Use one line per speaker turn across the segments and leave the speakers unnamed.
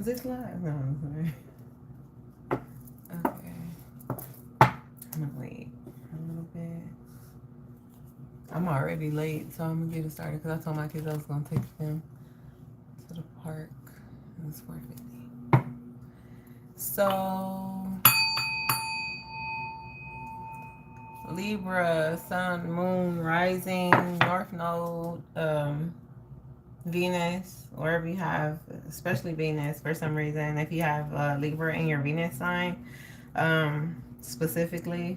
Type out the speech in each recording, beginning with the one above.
Is this live? No, I'm sorry. Okay. I'm gonna wait a little bit. I'm already late, so I'm gonna get it started because I told my kids I was gonna take them to the park. It's 4:50. So Libra, Sun, Moon, Rising, North Node, Venus, wherever you have, especially Venus for some reason. If you have Libra in your Venus sign, specifically,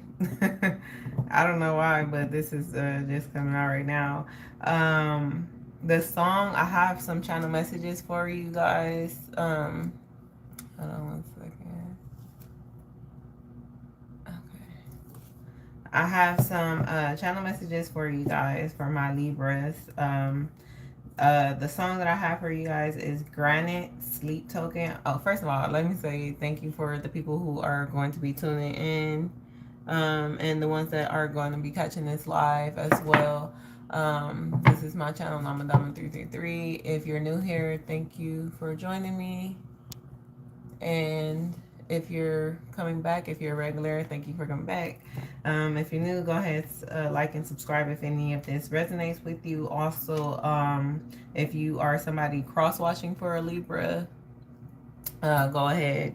I don't know why, but this is just coming out right now. The song, I have some channel messages for you guys. Hold on one second. Okay. I have some channel messages for you guys for my Libras. The song that I have for you guys is Granite Sleep Token. Oh, first of all, let me say thank you for the people who are going to be tuning in, and the ones that are going to be catching this live as well. This is my channel, Namadama 333. If you're new here, thank you for joining me. And if you're coming back, if you're a regular, thank you for coming back. If you're new, go ahead, like and subscribe if any of this resonates with you. Also, if you are somebody cross-watching for a Libra, go ahead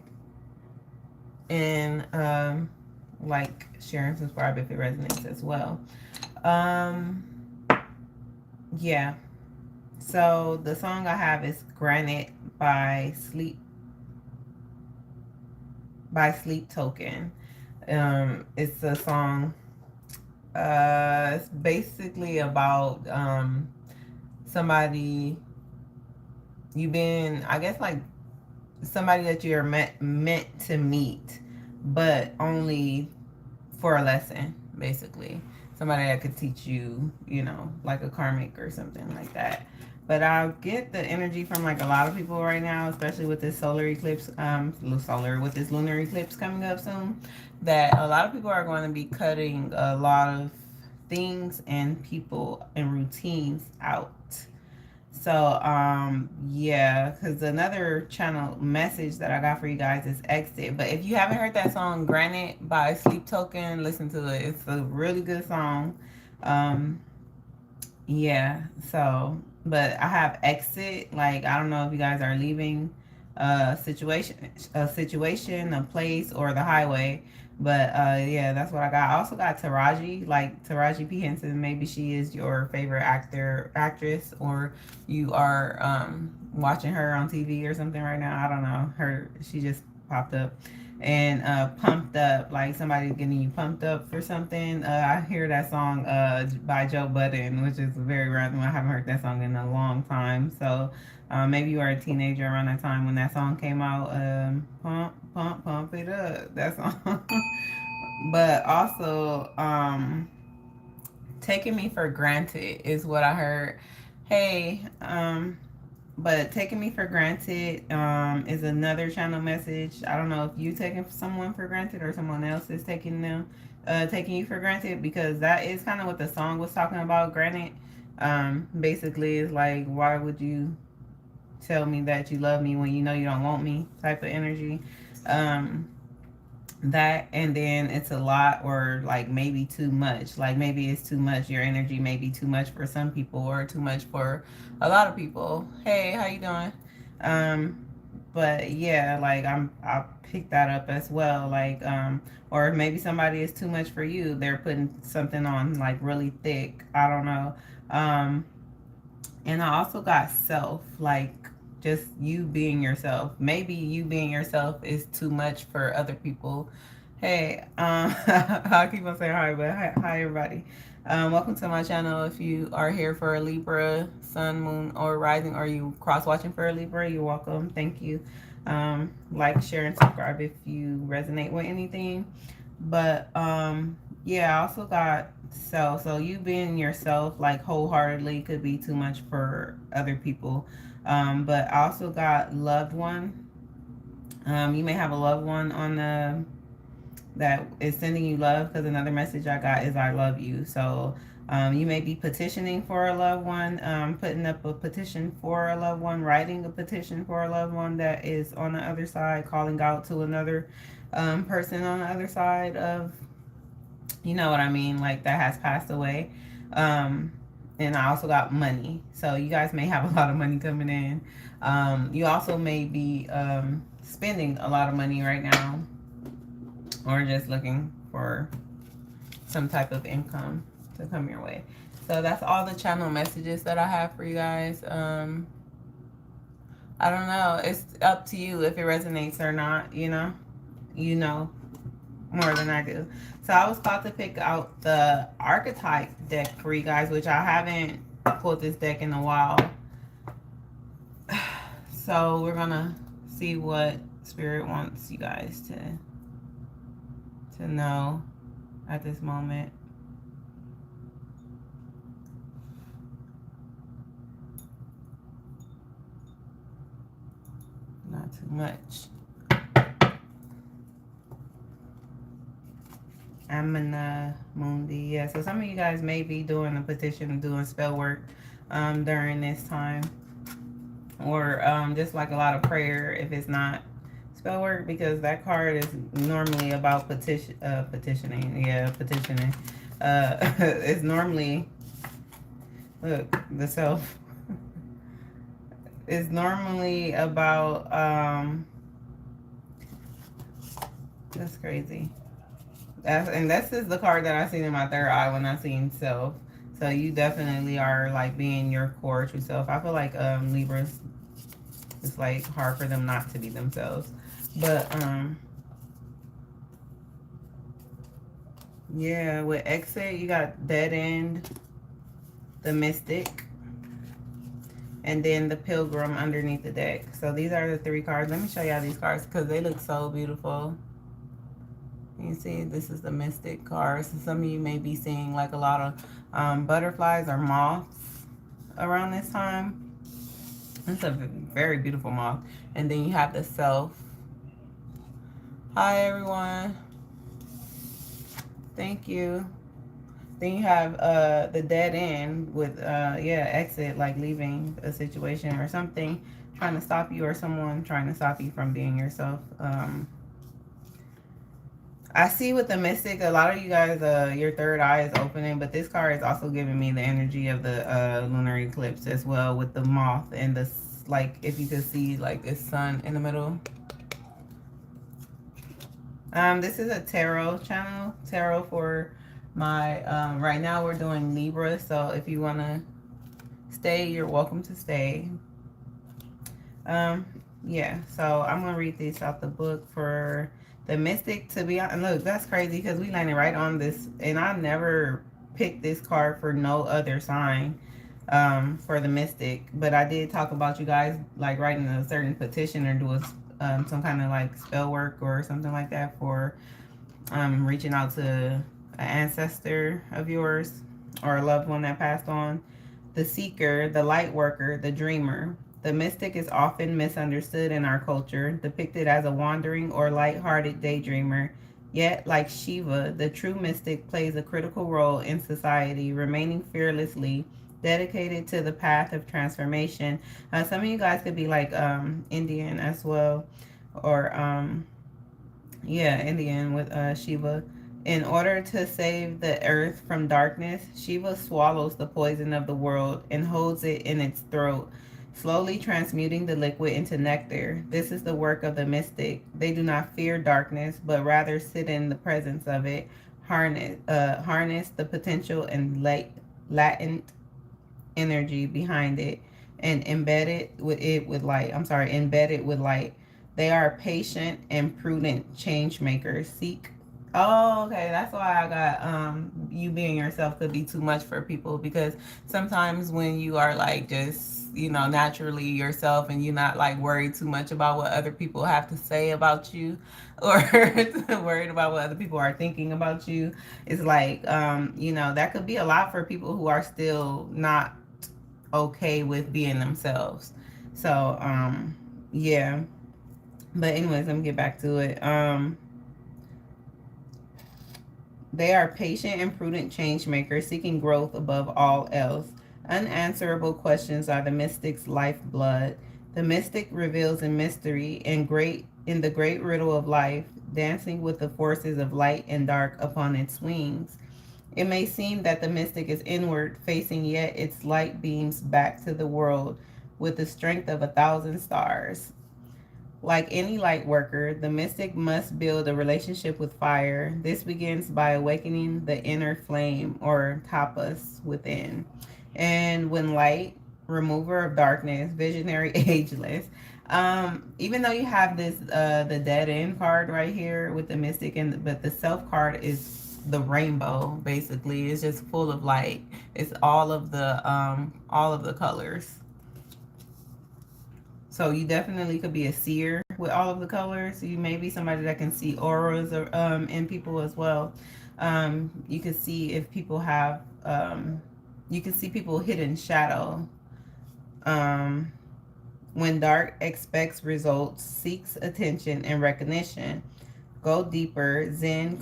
and like, share, and subscribe if it resonates as well. Yeah. So the song I have is Granite by Sleep Token. It's a song, it's basically about somebody you've been, I guess, like somebody that you're meant to meet, but only for a lesson, basically. Somebody that could teach you, you know, like a karmic or something like that. But I get the energy from like a lot of people right now, especially with this solar eclipse, with this lunar eclipse coming up soon, that a lot of people are going to be cutting a lot of things and people and routines out. So, yeah, because another channel message that I got for you guys is Exit. But if you haven't heard that song, Granite by Sleep Token, listen to it. It's a really good song. Yeah, so, but I have Exit. Like, I don't know if you guys are leaving a situation, a place, or the highway. But yeah, that's what I got. I also got Taraji, like Taraji P. Henson. Maybe she is your favorite actress, or you are watching her on TV or something right now. I don't know. She just popped up. And Pumped Up, like somebody getting you pumped up for something. I hear that song by Joe Budden, which is very random. I haven't heard that song in a long time. So maybe you were a teenager around that time when that song came out. Pump it up, that song. But also, Taking Me for Granted is what I heard. Hey, but Taking Me for Granted is another channel message. I don't know if you taking someone for granted or someone else is taking you for granted, because that is kind of what the song was talking about. Granted, basically is like, why would you tell me that you love me when you know you don't want me, type of energy. That, and then it's a lot, or like maybe too much. Like maybe it's too much. Your energy may be too much for some people, or too much for a lot of people. Hey, how you doing? But yeah, like I'll pick that up as well. Like or maybe somebody is too much for you. They're putting something on like really thick. I don't know. And I also got self, like just you being yourself. Maybe you being yourself is too much for other people. Hey, I keep on saying hi, but hi everybody. Welcome to my channel. If you are here for a Libra, Sun, Moon, or Rising, or you cross-watching for a Libra, you're welcome. Thank you. Like, share, and subscribe if you resonate with anything. But yeah, I also got self. So you being yourself, like wholeheartedly, could be too much for other people. But I also got loved one. You may have a loved one on the that is sending you love, because another message I got is I love you. So You may be petitioning for a loved one, putting up a petition for a loved one, writing a petition for a loved one that is on the other side, calling out to another person on the other side of, you know what I mean, like that has passed away. And I also got money. So you guys may have a lot of money coming in. You also may be spending a lot of money right now, or just looking for some type of income to come your way. So that's all the channel messages that I have for you guys. I don't know. It's up to you if it resonates or not, you know. You know more than I do. So I was about to pick out the archetype deck for you guys, which I haven't pulled this deck in a while. So we're gonna see what Spirit wants you guys to know at this moment. Not too much. Amina Mundi. Yeah, so some of you guys may be doing a petition and doing spell work during this time. Or just like a lot of prayer if it's not spell work, because that card is normally about petitioning. Yeah, petitioning. It's normally, look, the self. It's normally about, that's crazy. And this is the card that I seen in my third eye when I seen self. So you definitely are like being your core true self. I feel like Libras, it's like hard for them not to be themselves. But yeah, with exit you got dead end, the mystic, and then the pilgrim underneath the deck. So these are the three cards. Let me show y'all these cards because they look so beautiful. You see, this is the mystic card. So some of you may be seeing like a lot of butterflies or moths around this time. It's a very beautiful moth. And then you have the self. Hi, everyone. Thank you. Then you have the dead end with, yeah, exit, like leaving a situation or something trying to stop you, or someone trying to stop you from being yourself. I see with the mystic, a lot of you guys, your third eye is opening, but this card is also giving me the energy of the lunar eclipse as well, with the moth and the, like, if you could see, like, this sun in the middle. This is a tarot channel, tarot for my, right now we're doing Libra, so if you want to stay, you're welcome to stay. Yeah, so I'm going to read this out the book for the mystic. To be honest, look, that's crazy because we landed right on this, and I never picked this card for no other sign for the mystic, but I did talk about you guys like writing a certain petition or doing some kind of like spell work or something like that for reaching out to an ancestor of yours or a loved one that passed on. The seeker, the light worker, the dreamer. The mystic is often misunderstood in our culture, depicted as a wandering or light-hearted daydreamer. Yet, like Shiva, the true mystic plays a critical role in society, remaining fearlessly dedicated to the path of transformation. Some of you guys could be like Indian as well, or yeah, Indian with Shiva. In order to save the earth from darkness, Shiva swallows the poison of the world and holds it in its throat, slowly transmuting the liquid into nectar. This is the work of the mystic. They do not fear darkness, but rather sit in the presence of it, harness the potential and latent energy behind it, and embed it with light. Embed it with light. They are patient and prudent change makers. Oh, okay. That's why I got you being yourself could be too much for people, because sometimes when you are like just, you know, naturally yourself and you're not like worried too much about what other people have to say about you, or worried about what other people are thinking about you, it's like you know, that could be a lot for people who are still not okay with being themselves. So yeah. But anyways, let me get back to it. They are patient and prudent change makers seeking growth above all else. Unanswerable questions are the mystic's lifeblood. The mystic reveals in mystery and great in the great riddle of life, dancing with the forces of light and dark upon its wings. It may seem that the mystic is inward facing, yet its light beams back to the world with the strength of 1,000 stars. Like any light worker, the mystic must build a relationship with fire. This begins by awakening the inner flame or tapas within. And when light, remover of darkness, visionary, ageless. Even though you have this the dead end card right here with the mystic, and but the self card is the rainbow. Basically, it's just full of light. It's all of the colors. So you definitely could be a seer with all of the colors. You may be somebody that can see auras or, in people as well. You can see if people have, you can see people hidden shadow. Um, when dark expects results, seeks attention and recognition. Go deeper. Read Zen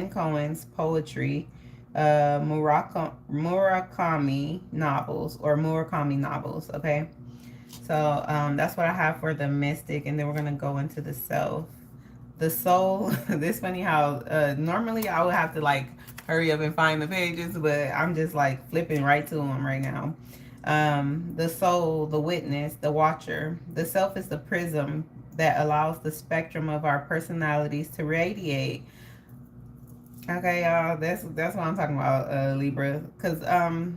Cohen's poetry, Murakami novels or Murakami novels. Okay, so that's what I have for the mystic, and then we're gonna go into the self, the soul. This funny how normally I would have to like hurry up and find the pages, but I'm just like flipping right to them right now. The soul, the witness, the watcher. The self is the prism that allows the spectrum of our personalities to radiate. Okay, y'all, that's what I'm talking about, Libra. Because a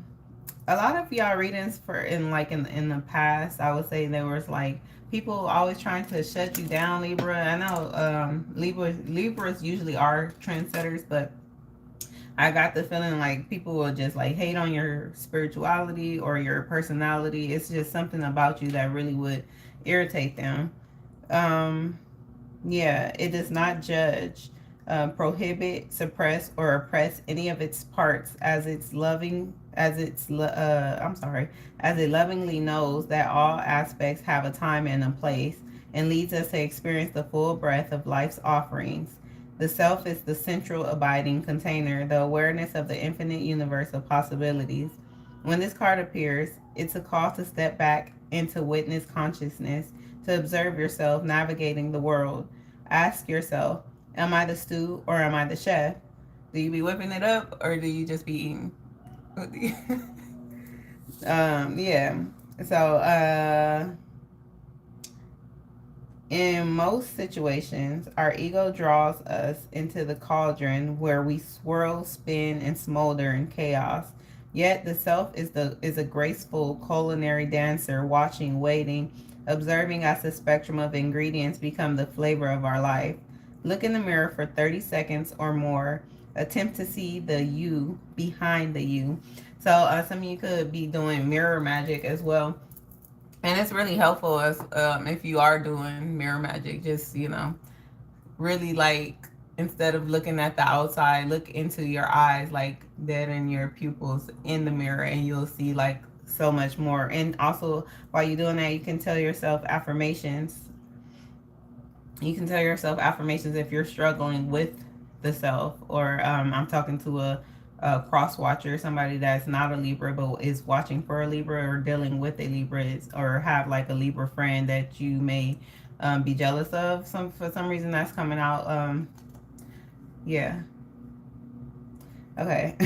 lot of y'all readings for in the past, I would say there was like people always trying to shut you down, Libra. I know Libras usually are trendsetters, but I got the feeling like people will just like hate on your spirituality or your personality. It's just something about you that really would irritate them. Um, yeah, it does not judge, prohibit, suppress, or oppress any of its parts as it's loving as I'm sorry, as it lovingly knows that all aspects have a time and a place and leads us to experience the full breadth of life's offerings. The self is the central abiding container, the awareness of the infinite universe of possibilities. When this card appears, it's a call to step back into witness consciousness, to observe yourself navigating the world. Ask yourself, am I the stew or am I the chef? Do you be whipping it up or do you just be eating? Yeah. So, in most situations, our ego draws us into the cauldron where we swirl, spin, and smolder in chaos. Yet the self is a graceful culinary dancer, watching, waiting, observing as the spectrum of ingredients become the flavor of our life. Look in the mirror for 30 seconds or more. Attempt to see the you behind the you. So some of you could be doing mirror magic as well, and it's really helpful as if you are doing mirror magic. Just really like instead of looking at the outside, look into your eyes, like dead in your pupils in the mirror, and you'll see like so much more. And also, while you're doing that, you can tell yourself affirmations. You can tell yourself affirmations if you're struggling with the self, or I'm talking to a cross watcher, somebody that's not a Libra but is watching for a Libra or dealing with a Libra, or have like a Libra friend that you may be jealous of. For some reason that's coming out. Yeah. Okay.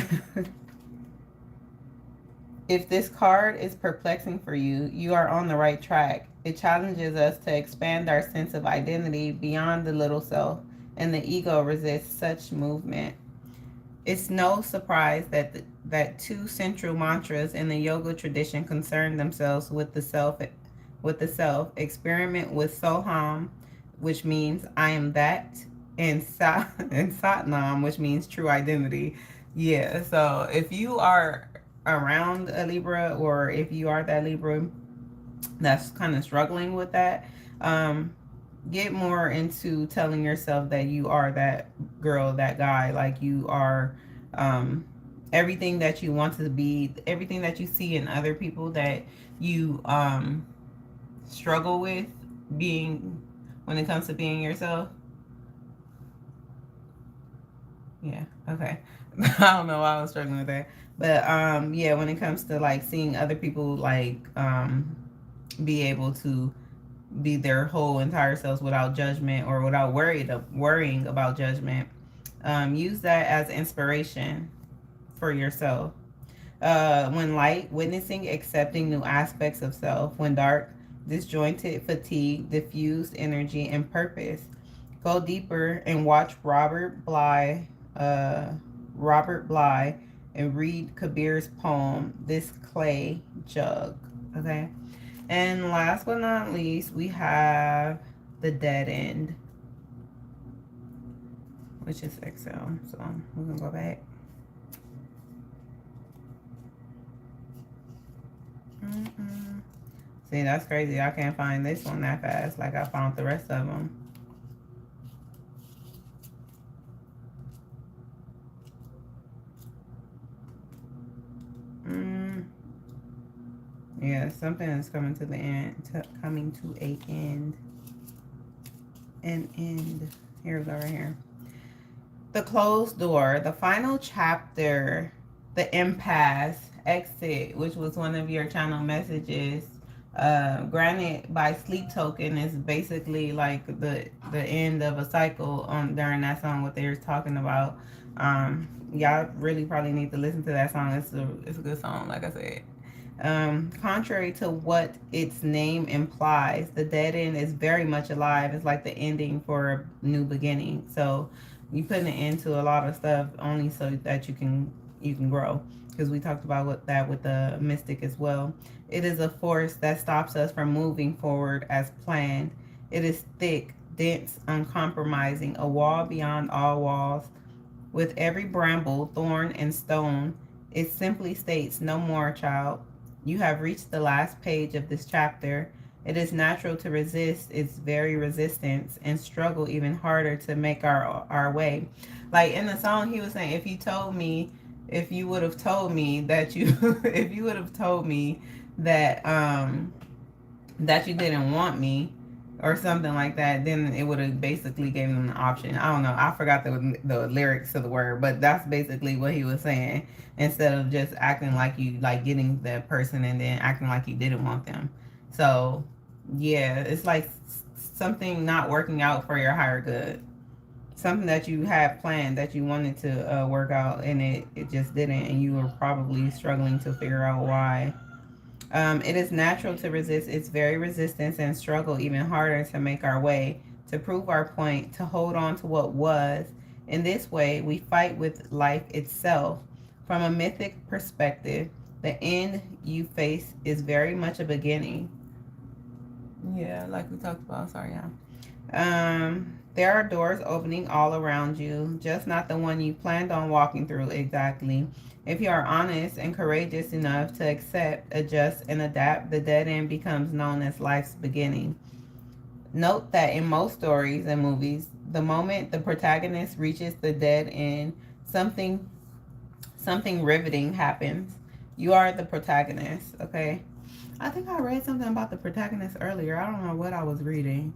If this card is perplexing for you, you are on the right track. It challenges us to expand our sense of identity beyond the little self, and the ego resists such movement. It's no surprise that two central mantras in the yoga tradition concern themselves with the self. Experiment with Soham, which means I am that, and Satnam, which means true identity. Yeah. So if you are around a Libra, or if you are that Libra that's kind of struggling with that, get more into telling yourself that you are that girl, that guy, like you are everything that you want to be, everything that you see in other people that you struggle with being when it comes to being yourself. Yeah, okay. I don't know why I was struggling with that. But yeah, when it comes to like seeing other people like be able to be their whole entire selves without judgment or without worrying about judgment, use that as inspiration for yourself. When light, witnessing, accepting new aspects of self. When dark, disjointed, fatigue, diffused energy and purpose. Go deeper and watch uh, Robert Bly, and read Kabir's poem, This Clay Jug. Okay. And last but not least, we have The Dead End, which is Excel. So we're going to go back. See, that's crazy. I can't find this one that fast like I found the rest of them. Yeah, something is coming to the end, coming to a end. An end. Here we go, right here. The closed door, the final chapter, the impasse, exit, which was one of your channel messages. Granted by Sleep Token is basically like the end of a cycle on during that song, what they were talking about. Y'all really probably need to listen to that song. It's a good song, like I said. Contrary to what its name implies, the dead end is very much alive. It's like the ending for a new beginning. So you putting it into a lot of stuff only so that you can grow. Because we talked about with the mystic as well. It is a force that stops us from moving forward as planned. It is thick, dense, uncompromising, a wall beyond all walls. With every bramble, thorn, and stone, it simply states, no more, child. You have reached the last page of this chapter. It is natural to resist its very resistance and struggle even harder to make our way. Like in the song, he was saying, if you would have told me that if you would have told me that, that you didn't want me or something like that, then it would have basically given them an option. I don't know. I forgot the lyrics to the word, but that's basically what he was saying. Instead of just acting like you like getting that person and then acting like you didn't want them. So yeah, it's like something not working out for your higher good. Something that you had planned that you wanted to work out and it just didn't, and you were probably struggling to figure out why. It is natural to resist its very resistance and struggle even harder to make our way, to prove our point, to hold on to what was. In this way, we fight with life itself. From a mythic perspective, the end you face is very much a beginning. Yeah, like we talked about. Sorry, yeah. There are doors opening all around you, just not the one you planned on walking through exactly. If you are honest and courageous enough to accept, adjust, and adapt, the dead end becomes known as life's beginning. Note that in most stories and movies, the moment the protagonist reaches the dead end, something riveting happens. You are the protagonist, okay? I think I read something about the protagonist earlier. I don't know what I was reading.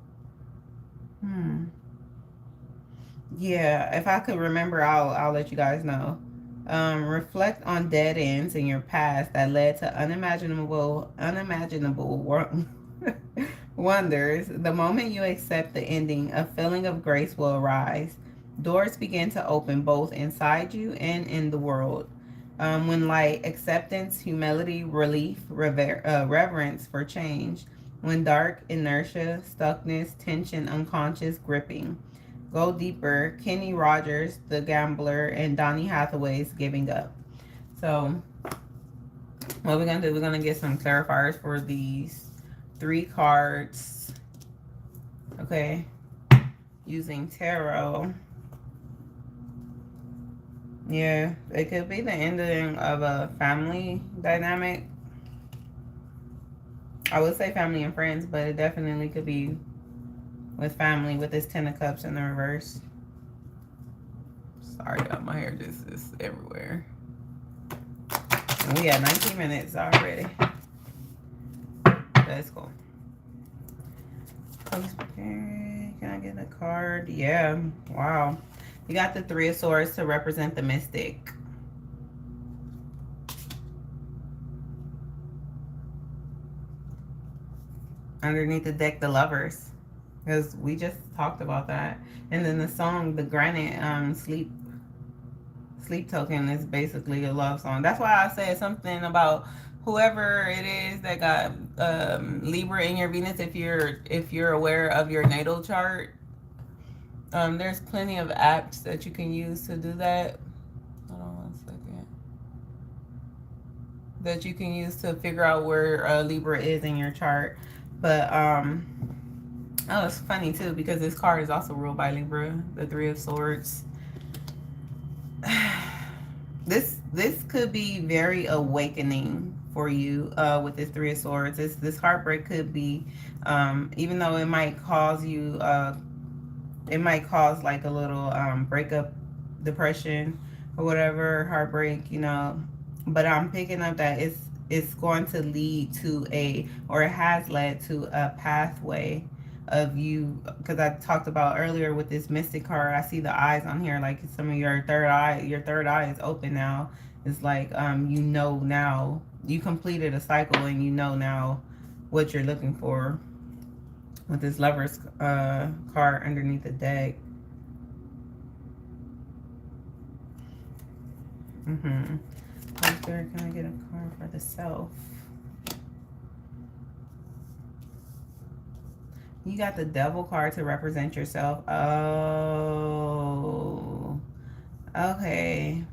Yeah, if I could remember, I'll let you guys know. Reflect on dead ends in your past that led to unimaginable wonders. The moment you accept the ending, a feeling of grace will arise. Doors begin to open both inside you and in the world. When light, acceptance, humility, relief, reverence for change. When dark, inertia, stuckness, tension, unconscious gripping. Go deeper. Kenny Rogers, The Gambler, and Donny Hathaway's Giving Up. So what we're going to do, we're going to get some clarifiers for these 3 cards. Okay. Using tarot. Yeah, it could be the ending of a family dynamic. I would say family and friends, but it definitely could be with family with this 10 of Cups in the reverse. Sorry, y'all, my hair just is everywhere. And we had 19 minutes already. That's cool. Can I get a card? Yeah. Wow. You got the Three of Swords to represent the mystic. Underneath the deck, the Lovers, because we just talked about that. And then the song, the Granite sleep token, is basically a love song. That's why I said something about whoever it is that got Libra in your Venus. If you're aware of your natal chart, there's plenty of apps that you can use to do that. Hold on one second. That you can use to figure out where Libra is in your chart. But oh, it's funny too because this card is also ruled by Libra, the Three of Swords. This could be very awakening for you with this Three of Swords. This heartbreak could be, even though it might cause you, it might cause like a little breakup, depression, or whatever, heartbreak, you know. But I'm picking up that it's going to lead to or it has led to a pathway of you, because I talked about earlier with this mystic card, I see the eyes on here, like some of your third eye is open now. It's like you know now, you completed a cycle and you know now what you're looking for with this Lovers card underneath the deck. Spirit, can I get a card for the self? You got the Devil card to represent yourself. Oh, okay.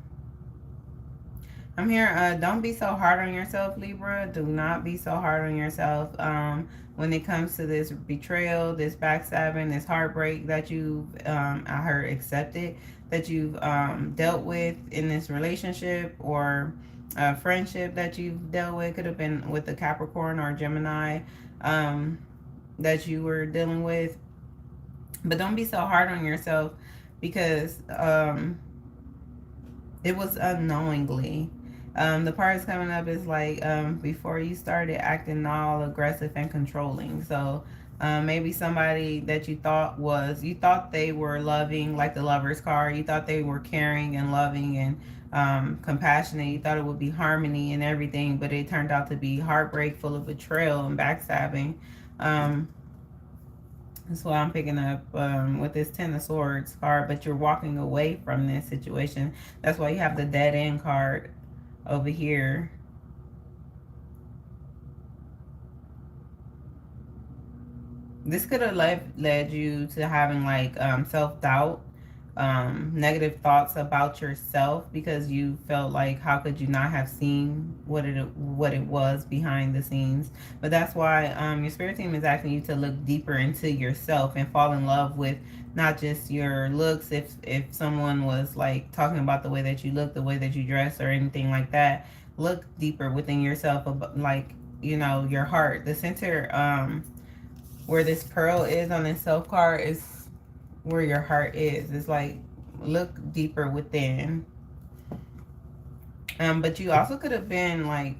I'm here. Don't be so hard on yourself, Libra. Do not be so hard on yourself. When it comes to this betrayal, this backstabbing, this heartbreak that you've, I heard, accepted, that you've dealt with in this relationship or friendship that you've dealt with. Could have been with a Capricorn or a Gemini. That you were dealing with, but don't be so hard on yourself because it was unknowingly. The part that's coming up is like before you started acting all aggressive and controlling. So maybe somebody that you thought they were loving, like the Lovers card, you thought they were caring and loving and compassionate, you thought it would be harmony and everything, but it turned out to be heartbreak, full of betrayal and backstabbing. That's why I'm picking up with this Ten of Swords card, but you're walking away from this situation. That's why you have the Dead End card over here. This could have led you to having like self-doubt, negative thoughts about yourself, because you felt like, how could you not have seen what it was behind the scenes? But that's why your spirit team is asking you to look deeper into yourself and fall in love with not just your looks. If someone was like talking about the way that you look, the way that you dress, or anything like that, look deeper within yourself, like, you know, your heart. The center where this pearl is on this self card is where your heart is. It's like, look deeper within. But you also could have been like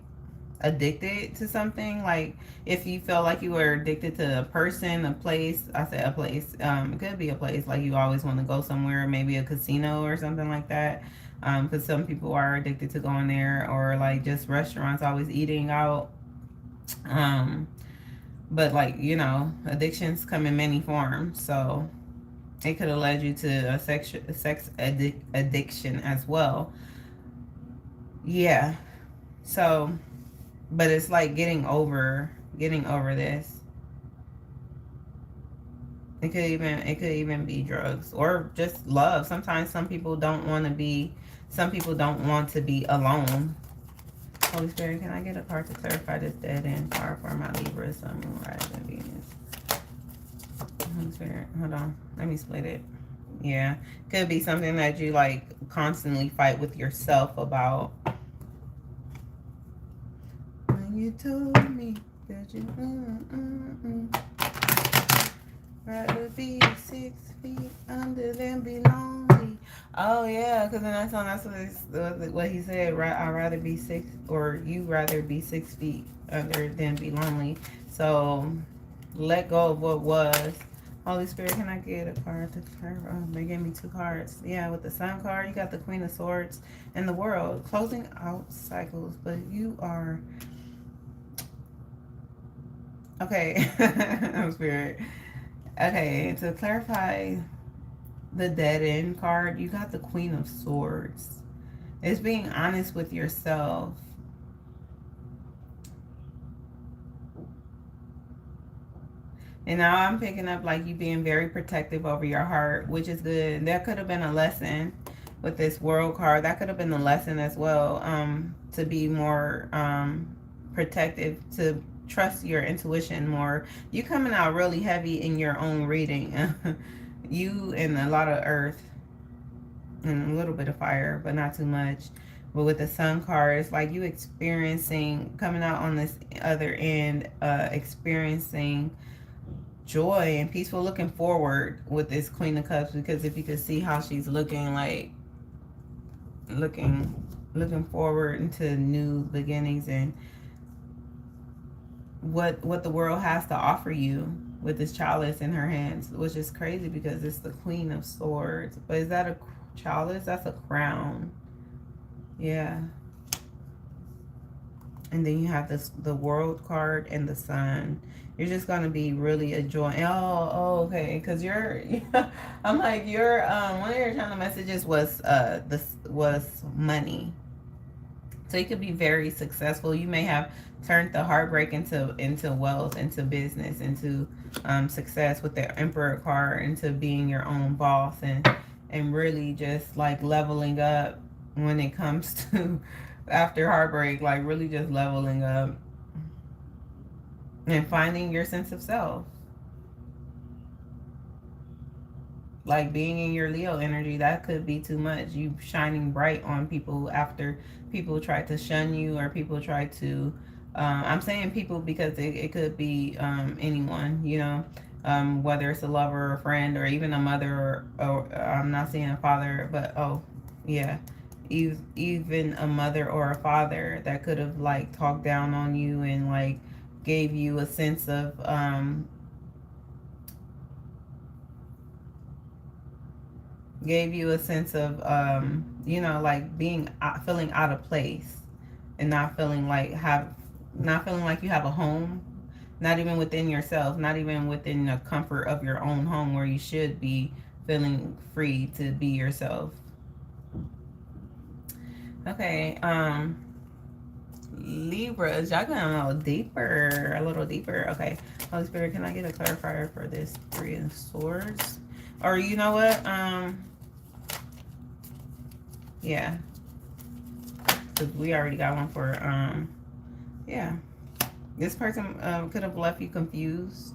addicted to something. Like if you felt like you were addicted to a person, a place. I said a place. It could be a place, like you always want to go somewhere, maybe a casino or something like that. Because some people are addicted to going there, or like just restaurants, always eating out. But like, you know, addictions come in many forms. So it could have led you to a sex addiction as well. Yeah. So, but it's like getting over this. It could even be drugs or just love. Sometimes some people don't want to be alone. Holy Spirit, can I get a card to clarify this dead end card for my Libra, Sun, Moon, Rising, Venus? Holy Spirit, hold on. Let me split it. Yeah. Could be something that you like constantly fight with yourself about. When you told me that you rather be 6 feet under than be lonely. Oh yeah, because in that song, that's what he said. I'd rather be you rather be 6 feet under than be lonely. So let go of what was. Holy Spirit, can I get a card to clarify? Oh, they gave me 2 cards. Yeah, with the Sun card, you got the Queen of Swords and the World. Closing out cycles, but you are... Okay, Spirit. Okay, to clarify the Dead End card, you got the Queen of Swords. It's being honest with yourself. And now I'm picking up like you being very protective over your heart, which is good. That could have been a lesson with this World card. That could have been a lesson as well, to be more protective, to trust your intuition more. You coming out really heavy in your own reading. You and a lot of earth and a little bit of fire, but not too much. But with the Sun card, it's like you experiencing, coming out on this other end, experiencing joy and peaceful, looking forward with this Queen of Cups. Because if you could see how she's looking, like looking forward into new beginnings and what the world has to offer you with this chalice in her hands, which is crazy because it's the Queen of Swords. But is that a chalice? That's a crown. Yeah. And then you have this, the World card and the Sun. You're just going to be really enjoying. Oh, okay. Because you're, I'm like, you're, one of your channel messages was, this was money. So you could be very successful. You may have turned the heartbreak into wealth, into business, into success with the Emperor card, into being your own boss, and really just like leveling up when it comes to after heartbreak, like really just leveling up and finding your sense of self. Like being in your Leo energy, that could be too much. You shining bright on people after people try to shun you, or people try to, I'm saying people because it could be anyone, you know, whether it's a lover or a friend or even a mother, or I'm not saying a father, but oh, yeah. Even a mother or a father that could have like talked down on you and like gave you a sense of you know, like being feeling out of place and not feeling like you have a home, not even within yourself, not even within the comfort of your own home where you should be feeling free to be yourself. Okay, Libras, y'all going a little deeper. Okay, Holy Spirit, can I get a clarifier for this Three of Swords? Or you know what? Yeah, because we already got one for yeah. This person could have left you confused.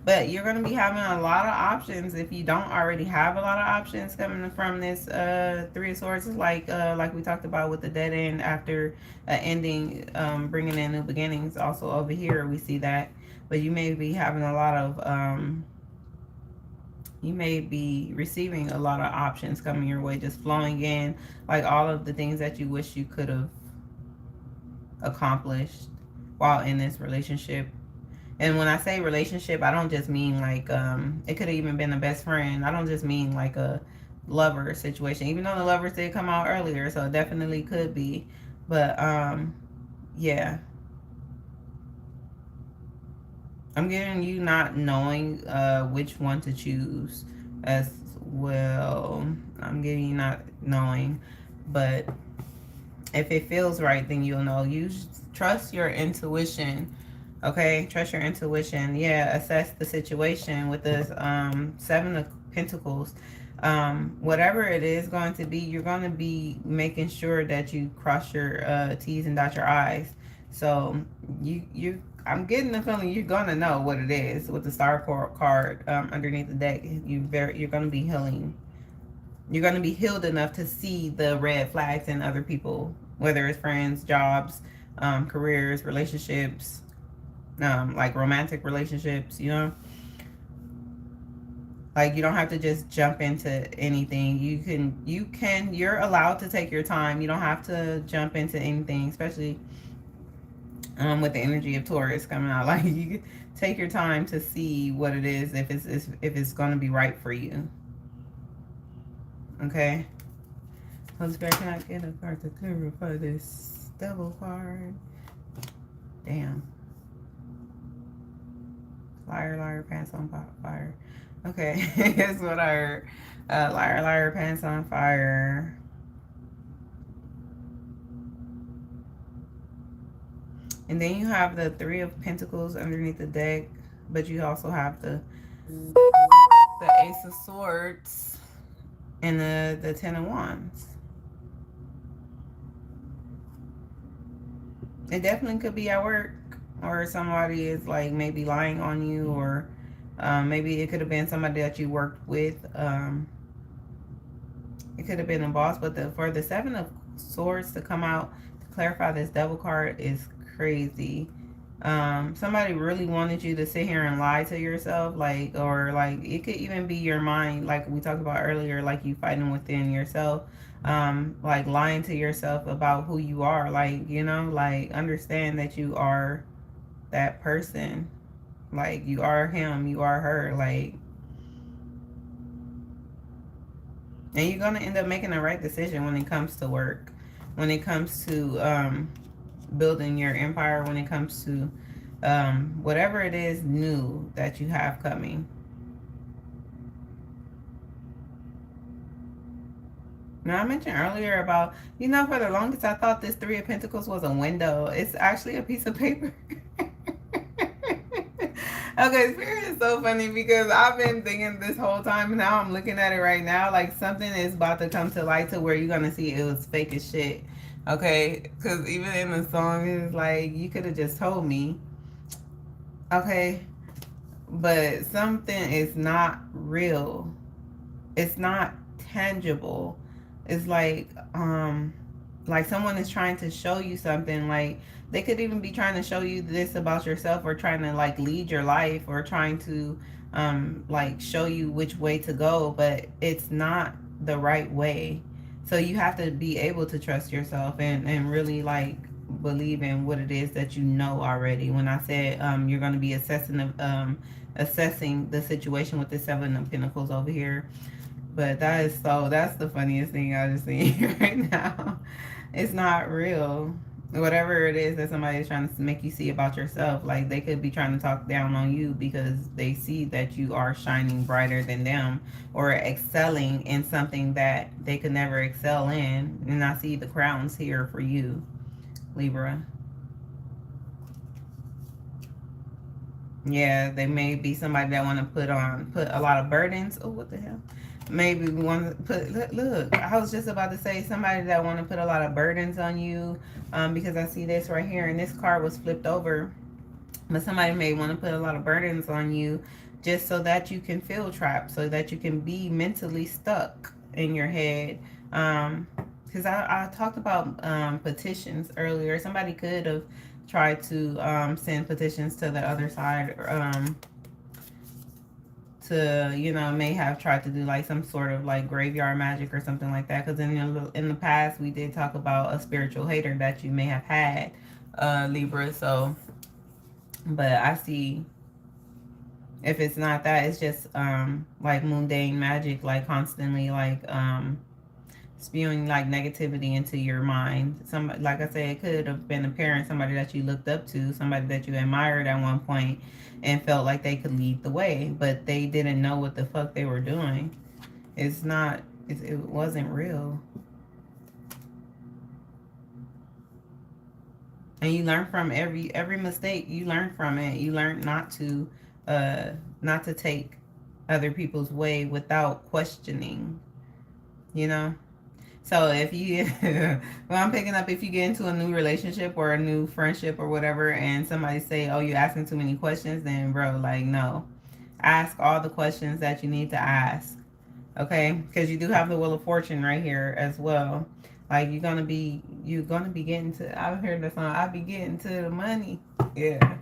But you're going to be having a lot of options if you don't already have a lot of options coming from this Three of Swords. It's like we talked about with the dead end after ending, bringing in new beginnings. Also over here we see that. But you may be having a lot of, you may be receiving a lot of options coming your way, just flowing in, like all of the things that you wish you could have accomplished while in this relationship. And when I say relationship, I don't just mean like, it could have even been a best friend. I don't just mean like a lover situation, even though the lovers did come out earlier, so it definitely could be. But, yeah. I'm getting you not knowing which one to choose as well. I'm getting you not knowing, but if it feels right, then you'll know. You trust your intuition. Okay, trust your intuition. Yeah, assess the situation with this Seven of Pentacles. Whatever it is going to be, you're going to be making sure that you cross your T's and dot your I's. So I'm getting the feeling you're going to know what it is with the Star card underneath the deck. You're going to be healing. You're going to be healed enough to see the red flags in other people, whether it's friends, jobs, careers, relationships, like romantic relationships, you know. Like you don't have to just jump into anything. You're allowed to take your time. You don't have to jump into anything, especially with the energy of Taurus coming out. Like, you take your time to see what it is, if it's going to be right for you. Okay. Holy Spirit, can I get a card to clarify this Devil card? Damn. Liar, liar, pants on fire. Okay, here's what I heard. Liar, liar, pants on fire. And then you have the Three of Pentacles underneath the deck, but you also have the Ace of Swords and the Ten of Wands. It definitely could be at work, or somebody is like maybe lying on you, or maybe it could have been somebody that you worked with. It could have been a boss, but for the Seven of Swords to come out to clarify this Devil card is crazy. Somebody really wanted you to sit here and lie to yourself, like, or like it could even be your mind, like we talked about earlier, like you fighting within yourself, like lying to yourself about who you are, like, you know, like understand that you are that person, like you are him, you are her, like, and you're gonna end up making the right decision when it comes to work, when it comes to building your empire, when it comes to whatever it is new that you have coming. Now, I mentioned earlier about, you know, for the longest I thought this Three of Pentacles was a window. It's actually a piece of paper. Okay, Spirit is so funny because I've been thinking this whole time, and now I'm looking at it right now, like something is about to come to light to where you're going to see it was fake as shit. Okay, because even in the song, it's like, you could have just told me. Okay, but something is not real. It's not tangible. It's like someone is trying to show you something. Like, they could even be trying to show you this about yourself, or trying to like lead your life, or trying to like show you which way to go, but it's not the right way. So you have to be able to trust yourself, and really like believe in what it is that you know already. When I said you're going to be assessing the situation with the Seven of Pentacles over here. But that's the funniest thing I just seen right now. It's not real. Whatever it is that somebody is trying to make you see about yourself, like they could be trying to talk down on you because they see that you are shining brighter than them, or excelling in something that they could never excel in. And I see the crowns here for you, Libra. Yeah, they may be somebody that want to put a lot of burdens. Oh, what the hell? Maybe we want to put, look, I was just about to say somebody that want to put a lot of burdens on you, because I see this right here, and this card was flipped over. But somebody may want to put a lot of burdens on you just so that you can feel trapped, so that you can be mentally stuck in your head. Because I talked about petitions earlier. Somebody could have tried to send petitions to the other side, to, you know, may have tried to do like some sort of like graveyard magic or something like that. Because in the past, we did talk about a spiritual hater that you may have had, Libra. So, but I see, if it's not that, it's just like mundane magic, like constantly like spewing like negativity into your mind. Some, like I said, it could have been a parent, somebody that you looked up to, somebody that you admired at one point and felt like they could lead the way, but they didn't know what the fuck they were doing. It's not, it wasn't real. And you learn from every mistake. You learn from it. You learn not to take other people's way without questioning, you know. So if you, well, I'm picking up, if you get into a new relationship or a new friendship or whatever, and somebody say, oh, you're asking too many questions, then bro, like, no. Ask all the questions that you need to ask, okay? Because you do have the Wheel of Fortune right here as well. Like, you're gonna be getting to, I've heard the song, I'll be getting to the money. Yeah.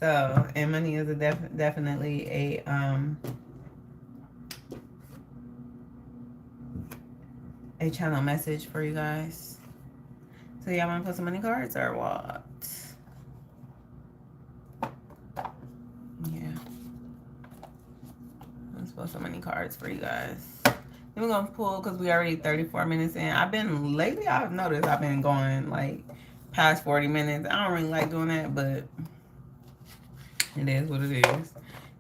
So, and money is definitely a channel message for you guys. So y'all want to put some money cards or what? pull so many cards for you guys. Then we're gonna pull, because we already 34 minutes in. Lately I've noticed I've been going like past 40 minutes. I don't really like doing that, but it is what it is.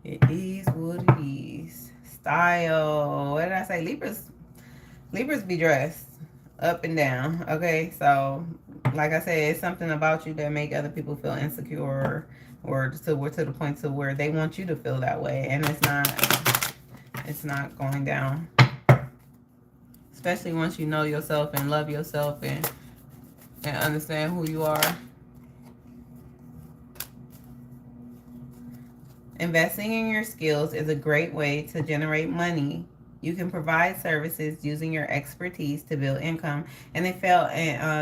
It is what it is. Style. What did I say? Libras be dressed up and down. Okay, so like I said, it's something about you that make other people feel insecure, or to the point to where they want you to feel that way, and it's not going down. Especially once you know yourself and love yourself and understand who you are. Investing in your skills is a great way to generate money. You can provide services using your expertise to build income, and it fell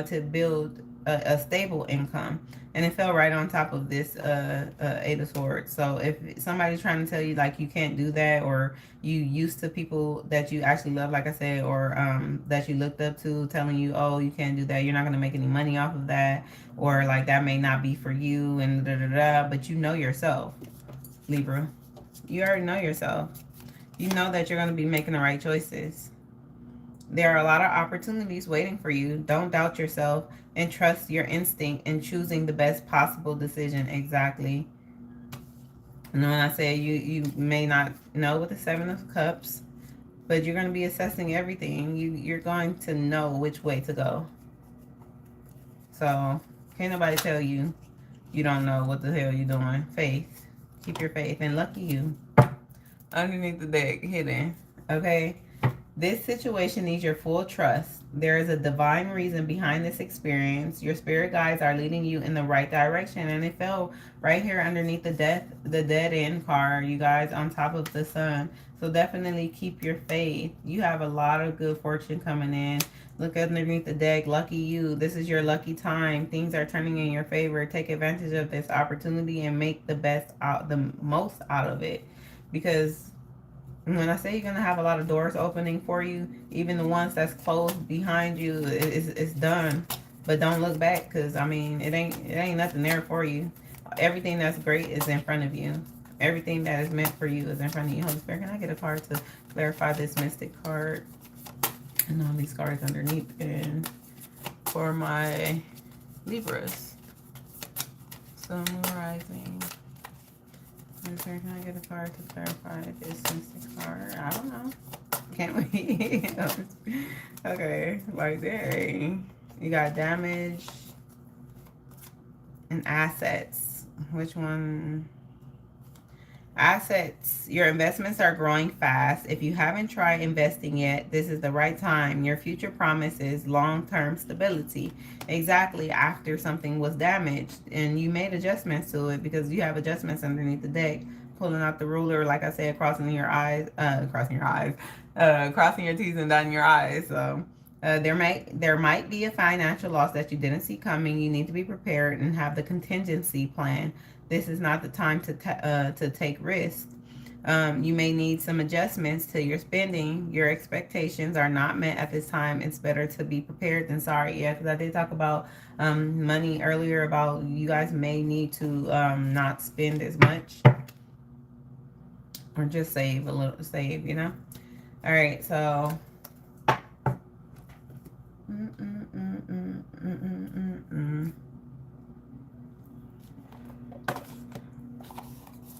to build a stable income, and it fell right on top of this Eight of Swords. So if somebody's trying to tell you like you can't do that, or you used to people that you actually love, like I said, or that you looked up to telling you, oh, you can't do that, you're not going to make any money off of that, or like that may not be for you, and da da da, but you know yourself, Libra. You already know yourself. You know that you're going to be making the right choices. There are a lot of opportunities waiting for you. Don't doubt yourself and trust your instinct in choosing the best possible decision. Exactly. And when I say you may not know with the Seven of Cups, but you're going to be assessing everything. You're going to know which way to go. So can't nobody tell you you don't know what the hell you're doing. Faith. Keep your faith, and lucky you. Underneath the deck, hidden. Okay? This situation needs your full trust. There is a divine reason behind this experience. Your spirit guides are leading you in the right direction. And it fell right here underneath the dead end card, you guys, on top of the sun. So definitely keep your faith. You have a lot of good fortune coming in. Look underneath the deck. Lucky you. This is your lucky time. Things are turning in your favor. Take advantage of this opportunity and make the most out of it. Because when I say you're going to have a lot of doors opening for you, even the ones that's closed behind you, it's done. But don't look back, because, I mean, it ain't nothing there for you. Everything that's great is in front of you. Everything that is meant for you is in front of you. Holy Spirit, can I get a card to clarify this Mystic card? And all these cards underneath. And for my Libras. Sun, Moon, Rising. Can I get a card to clarify this Mystic card? I don't know. Can't wait. Okay, like dang. You got damage and assets. Which one? Assets. Your investments are growing fast. If you haven't tried investing yet, this is the right time. Your future promises long-term stability. Exactly, after something was damaged and you made adjustments to it, because you have adjustments underneath the deck. Pulling out the ruler, like I said, crossing your T's and dotting your I's. So there might be a financial loss that you didn't see coming. You need to be prepared and have the contingency plan. This is not the time to take risks. You may need some adjustments to your spending. Your expectations are not met at this time. It's better to be prepared than sorry. Yeah, because I did talk about money earlier, about you guys may need to not spend as much, or just save a little, you know. All right, so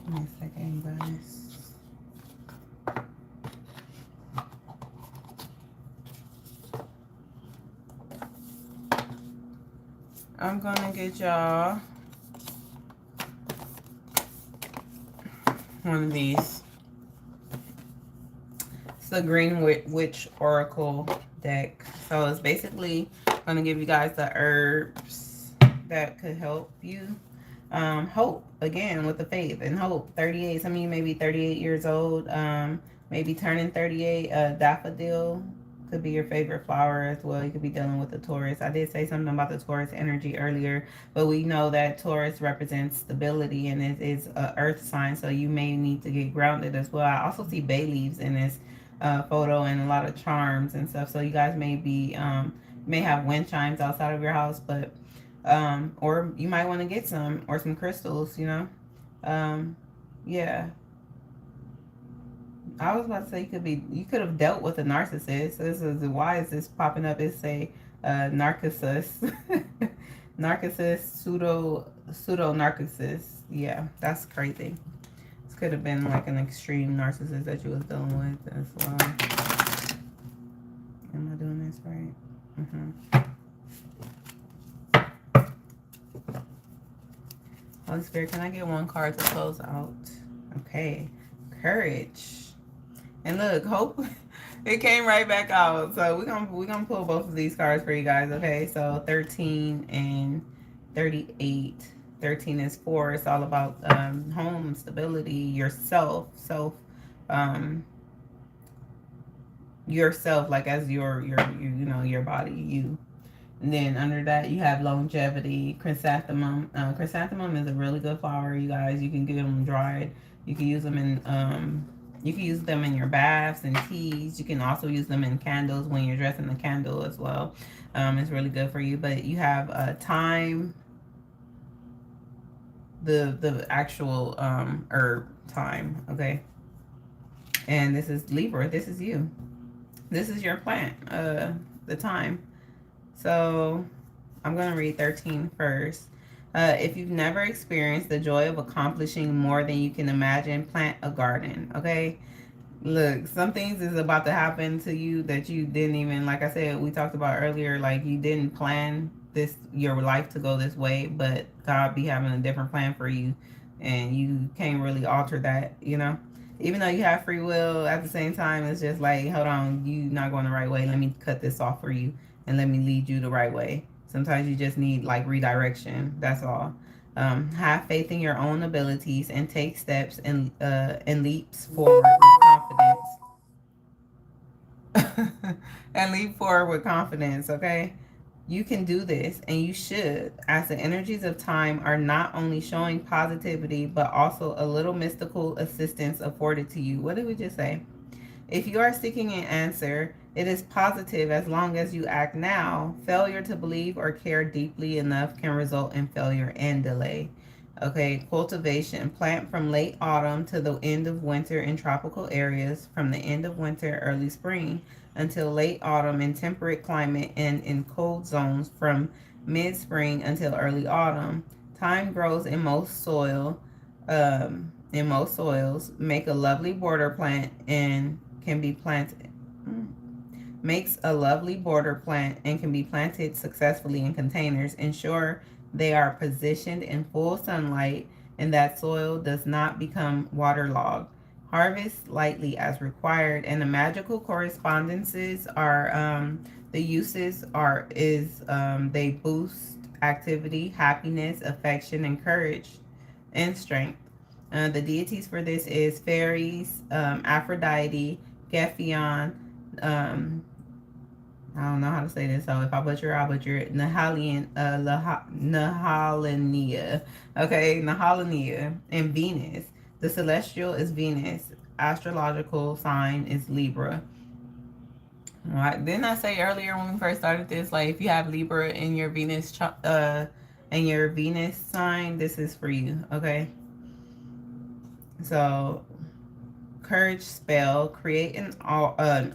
Give me a second, guys. I'm gonna get y'all one of these. It's the Green Witch Oracle deck. So it's basically gonna give you guys the herbs that could help you. Hope, again, with the faith and hope. 38, some of you may be 38 years old, maybe turning 38. Daffodil could be your favorite flower as well. You could be dealing with the Taurus. I did say something about the Taurus energy earlier, but we know that Taurus represents stability, and it is an earth sign, so you may need to get grounded as well. I also see bay leaves in this photo, and a lot of charms and stuff, so you guys may be may have wind chimes outside of your house, but or you might want to get some, or some crystals, you know. Yeah, I was about to say you could have dealt with a narcissist. This is why is this popping up? It's a narcissist, narcissist, pseudo narcissist. Yeah, that's crazy. This could have been like an extreme narcissist that you was dealing with as well. Am I doing this right? Holy Spirit, can I get one card to close out? Okay, courage. And look, hope it came right back out. So we're gonna pull both of these cards for you guys. Okay, so 13 and 38. 13 is 4. It's all about home stability, yourself, yourself, like as your you know, your body, you. And then under that you have longevity, chrysanthemum. Chrysanthemum is a really good flower, you guys. You can get them dried. You can use them in your baths and teas. You can also use them in candles when you're dressing the candle as well. It's really good for you. But you have time, the actual herb time, okay? And this is Libra. This is you. This is your plant, the time. So I'm going to read 13 first. If you've never experienced the joy of accomplishing more than you can imagine, plant a garden, okay? Look, some things is about to happen to you that you didn't even, like I said, we talked about earlier, like you didn't plan your life to go this way, but God be having a different plan for you, and you can't really alter that, you know? Even though you have free will, at the same time, it's just like, hold on, you not going the right way. Let me cut this off for you and let me lead you the right way. Sometimes you just need like redirection. That's all. Have faith in your own abilities and take steps and leaps forward with confidence. And leap forward with confidence, okay? You can do this, and you should, as the energies of time are not only showing positivity, but also a little mystical assistance afforded to you. What did we just say? If you are seeking an answer, it is positive as long as you act now. Failure to believe or care deeply enough can result in failure and delay. Okay, cultivation. Plant from late autumn to the end of winter in tropical areas, from the end of winter, early spring, until late autumn in temperate climate, and in cold zones from mid-spring until early autumn. Thyme grows in most soils. Make a lovely border plant and can be planted. Makes a lovely border plant and can be planted successfully in containers. Ensure they are positioned in full sunlight and that soil does not become waterlogged. Harvest lightly as required. And the magical correspondences are the uses are they boost activity, happiness, affection, and courage and strength. The deities for this is fairies, Aphrodite, Gephion, I don't know how to say this, so if I butcher, I'll butcher it. Nahalinia. Okay, Nahalinia. And Venus. The celestial is Venus. Astrological sign is Libra. All right. Didn't I say earlier when we first started this, like if you have Libra in your Venus sign, this is for you, okay? So courage spell. Create an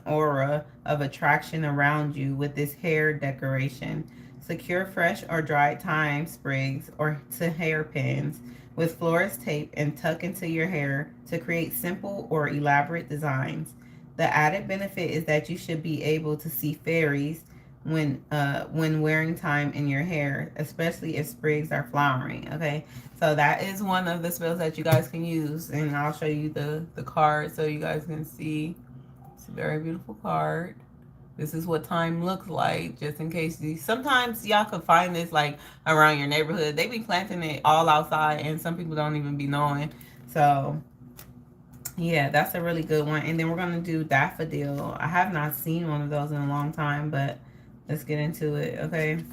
aura of attraction around you with this hair decoration. Secure fresh or dried thyme sprigs or to hairpins with florist tape and tuck into your hair to create simple or elaborate designs. The added benefit is that you should be able to see fairies when wearing thyme in your hair, especially if sprigs are flowering. Okay, so that is one of the spells that you guys can use, and I'll show you the card so you guys can see. It's a very beautiful card. This is what thyme looks like, just in case sometimes y'all could find this like around your neighborhood. They be planting it all outside and some people don't even be knowing. So yeah, that's a really good one. And then we're going to do daffodil. I have not seen one of those in a long time, but let's get into it, okay?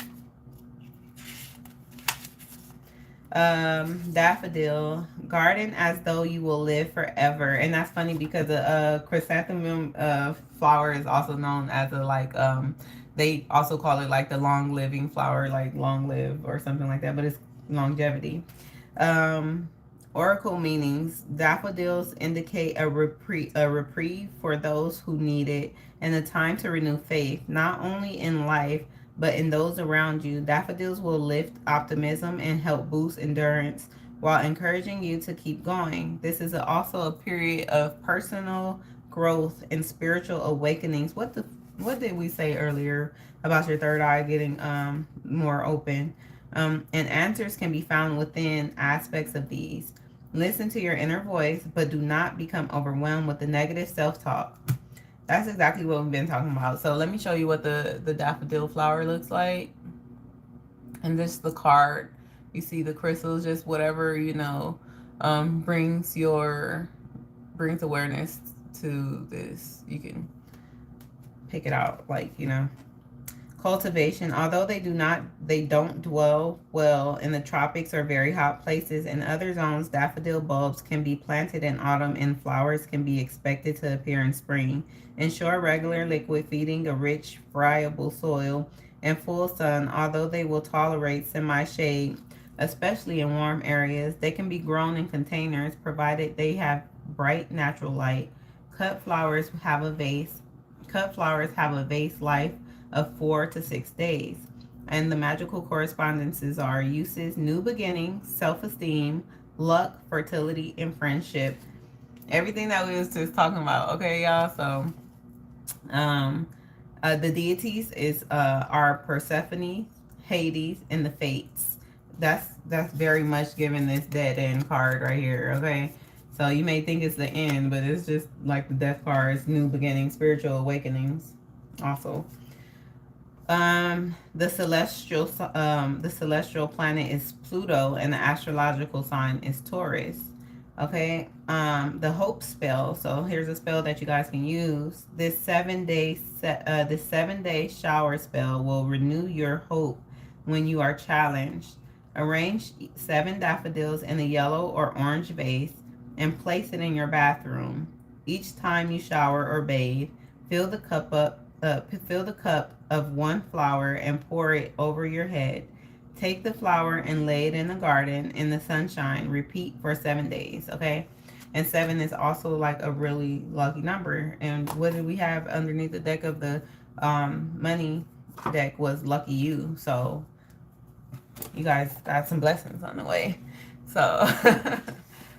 Daffodil, garden as though you will live forever. And that's funny because the chrysanthemum flower is also known as a they also call it like the long living flower, like long live or something like that, but it's longevity. Oracle meanings. Daffodils indicate a reprieve for those who need it, and a time to renew faith, not only in life, but in those around you. Daffodils will lift optimism and help boost endurance while encouraging you to keep going. This is also a period of personal growth and spiritual awakenings. What did we say earlier about your third eye getting more open? And answers can be found within aspects of these. Listen to your inner voice, but do not become overwhelmed with the negative self-talk. That's exactly what we've been talking about. So let me show you what the daffodil flower looks like. And just the card. You see the crystals, just whatever, you know, brings awareness to this. You can pick it out, like, you know. Cultivation. Although they don't dwell well in the tropics or very hot places, in other zones, daffodil bulbs can be planted in autumn and flowers can be expected to appear in spring. Ensure regular liquid feeding, a rich, friable soil, and full sun. Although they will tolerate semi-shade, especially in warm areas, they can be grown in containers provided they have bright natural light. Cut flowers have a vase life of 4 to 6 days. And the magical correspondences are uses, new beginnings, self-esteem, luck, fertility, and friendship. Everything that we was just talking about. Okay, y'all. So the deities are Persephone, Hades, and the Fates. That's very much given this dead end card right here. Okay. So you may think it's the end, but it's just like the death card. It's new beginnings, spiritual awakenings also. The celestial planet is Pluto, and the astrological sign is Taurus. Okay. The hope spell. So here's a spell that you guys can use. This 7-day shower spell will renew your hope when you are challenged. Arrange 7 daffodils in a yellow or orange vase and place it in your bathroom. Each time you shower or bathe, fill the cup of 1 flower and pour it over your head. Take the flower and lay it in the garden in the sunshine. Repeat for 7 days, okay? And 7 is also like a really lucky number. And what did we have underneath the deck of the money deck was lucky you. So you guys got some blessings on the way. So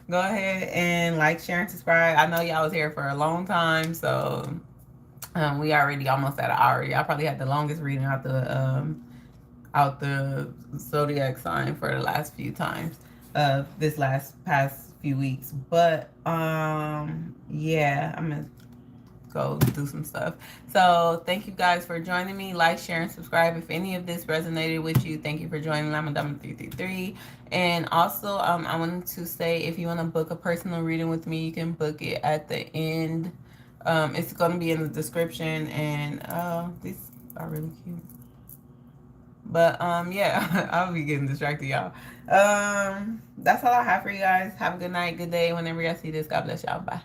go ahead and like, share, and subscribe. I know y'all was here for a long time, so we already almost at an hour. Y'all probably had the longest reading out the zodiac sign for the last few times of this past few weeks. But yeah, I'm gonna go do some stuff. So thank you guys for joining me. Like, share, and subscribe if any of this resonated with you. Thank you for joining. I'm Madama 333. And also I wanted to say, if you want to book a personal reading with me, you can book it at the end. It's going to be in the description, and these are really cute. But yeah, I'll be getting distracted, y'all. That's all I have for you guys. Have a good night, good day. Whenever y'all see this, God bless y'all. Bye.